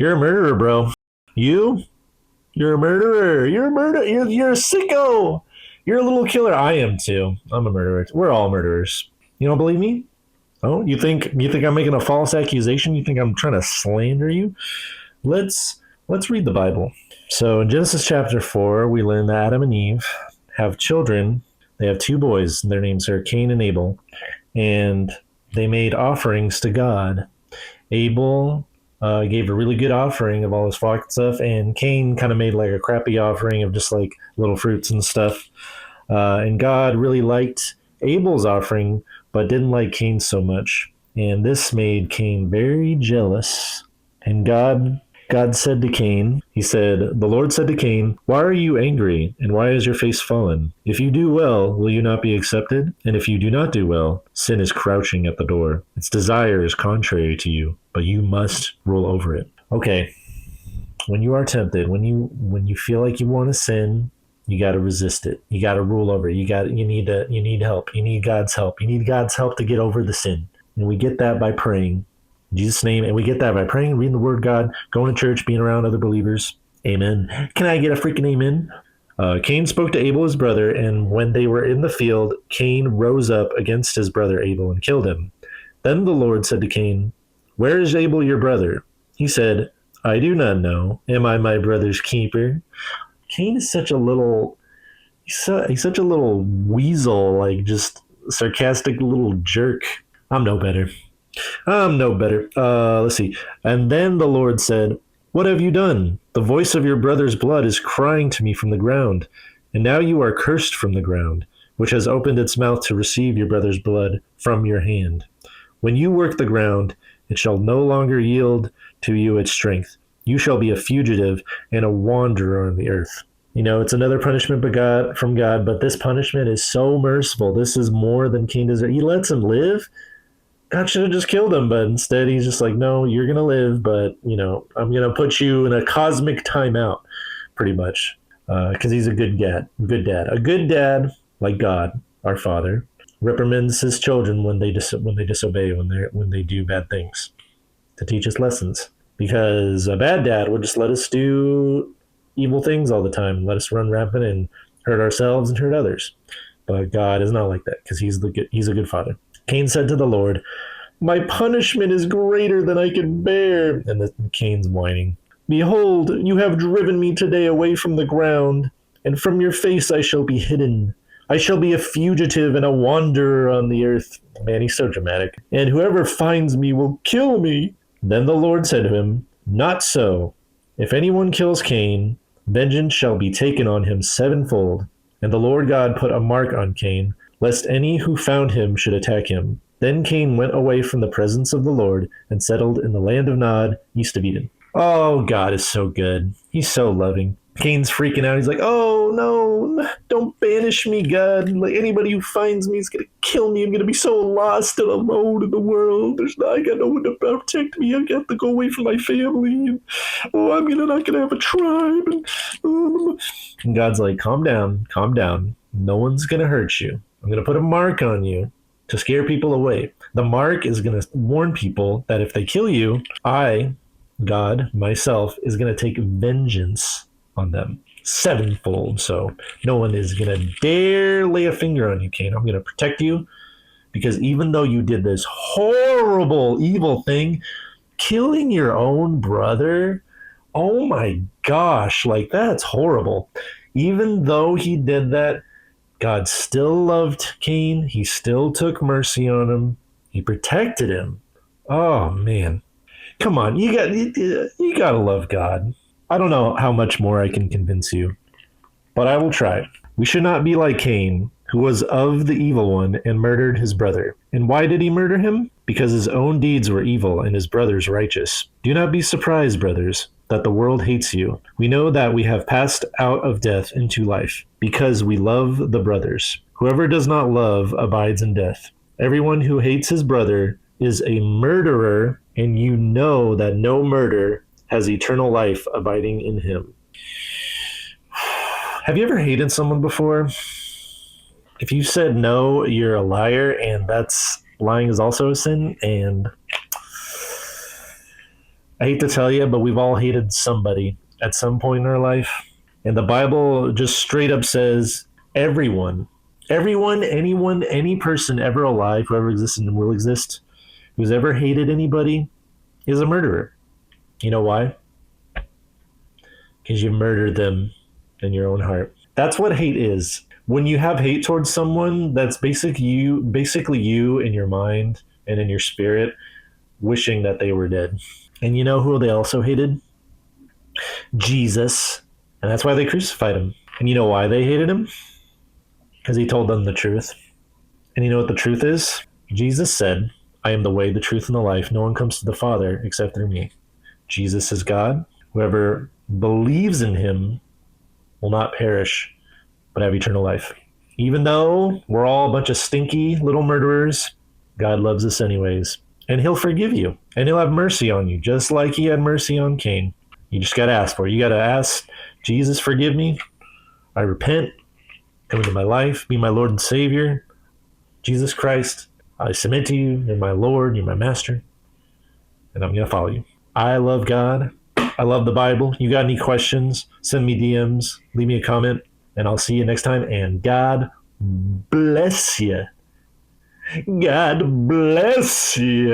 You're a murderer, bro. You? You're a murderer. You're a murderer. You're a sicko. You're a little killer. I am too. I'm a murderer. We're all murderers. You don't believe me? Oh, you think I'm making a false accusation? You think I'm trying to slander you? Let's read the Bible. So in Genesis chapter 4, we learn that Adam and Eve have children. They have two boys. Their names are Cain and Abel, and they made offerings to God. Abel gave a really good offering of all his flock and stuff, and Cain kind of made like a crappy offering of just like little fruits and stuff. And God really liked Abel's offering, but didn't like Cain so much. And this made Cain very jealous. And God said to Cain, he said, the Lord said to Cain, why are you angry, and why is your face fallen? If you do well, will you not be accepted? And if you do not do well, sin is crouching at the door. Its desire is contrary to you, but you must rule over it. Okay, when you are tempted, when you feel like you want to sin, you got to resist it. You got to rule over it. You need help. You need God's help. You need God's help to get over the sin. And we get that by praying in Jesus' name, and we get that by praying, reading the Word of God, going to church, being around other believers. Amen. Can I get a freaking amen? Cain spoke to Abel, his brother, and when they were in the field, Cain rose up against his brother Abel and killed him. Then the Lord said to Cain, where is Abel your brother? He said, I do not know. Am I my brother's keeper? Cain is such a little, he's such a little weasel, like just sarcastic little jerk. I'm no better. Let's see. And then the Lord said, what have you done? The voice of your brother's blood is crying to me from the ground. And now you are cursed from the ground, which has opened its mouth to receive your brother's blood from your hand. When you work the ground, it shall no longer yield to you its strength. You shall be a fugitive and a wanderer on the earth. You know, it's another punishment from God, but this punishment is so merciful. This is more than Cain deserves. He lets him live. God should have just killed him, but instead he's just like, no, you're going to live, but, I'm going to put you in a cosmic timeout, pretty much, because he's a good dad. A good dad, like God, our Father, reprimands his children when they disobey, when they do bad things, to teach us lessons. Because a bad dad would just let us do evil things all the time, let us run rampant and hurt ourselves and hurt others. But God is not like that, because he's a good father. Cain said to the Lord, my punishment is greater than I can bear. And Cain's whining. Behold, you have driven me today away from the ground, and from your face I shall be hidden. I shall be a fugitive and a wanderer on the earth. Man, he's so dramatic. And whoever finds me will kill me. Then the Lord said to him, not so. If anyone kills Cain, vengeance shall be taken on him sevenfold. And the Lord God put a mark on Cain, lest any who found him should attack him. Then Cain went away from the presence of the Lord and settled in the land of Nod, east of Eden. Oh, God is so good. He's so loving. Cain's freaking out. He's like, oh, no, don't banish me, God. Like, anybody who finds me is going to kill me. I'm going to be so lost and alone in the world. I got no one to protect me. I got to go away from my family. And, I'm not going to have a tribe. And God's like, calm down. No one's going to hurt you. I'm going to put a mark on you to scare people away. The mark is going to warn people that if they kill you, I, God, myself, is going to take vengeance on them sevenfold. So no one is going to dare lay a finger on you, Cain. I'm going to protect you, because even though you did this horrible, evil thing, killing your own brother, oh my gosh, like that's horrible. Even though he did that, God still loved Cain. He still took mercy on him. He protected him. Oh, man. Come on, you got to love God. I don't know how much more I can convince you, but I will try. We should not be like Cain, who was of the evil one and murdered his brother. And why did he murder him? Because his own deeds were evil and his brother's righteous. Do not be surprised, brothers, that the world hates you. We know that we have passed out of death into life, because we love the brothers. Whoever does not love abides in death. Everyone who hates his brother is a murderer, and you know that no murder has eternal life abiding in him. Have you ever hated someone before? If you said no, you're a liar, and lying is also a sin, and I hate to tell you, but we've all hated somebody at some point in our life. And the Bible just straight up says everyone, anyone, any person ever alive, whoever existed and will exist, who's ever hated anybody is a murderer. You know why? Because you murdered them in your own heart. That's what hate is. When you have hate towards someone, that's basically you in your mind and in your spirit wishing that they were dead. And you know who they also hated? Jesus. And that's why they crucified him. And you know why they hated him? Because he told them the truth. And you know what the truth is? Jesus said, I am the way, the truth, and the life. No one comes to the Father except through me. Jesus is God. Whoever believes in him will not perish, but have eternal life. Even though we're all a bunch of stinky little murderers, God loves us anyways. And he'll forgive you. And he'll have mercy on you, just like he had mercy on Cain. You just got to ask for it. You got to ask, Jesus, forgive me. I repent. Come into my life. Be my Lord and Savior. Jesus Christ, I submit to you. You're my Lord. You're my master. And I'm going to follow you. I love God. I love the Bible. You got any questions? Send me DMs. Leave me a comment. And I'll see you next time. And God bless you. God bless you.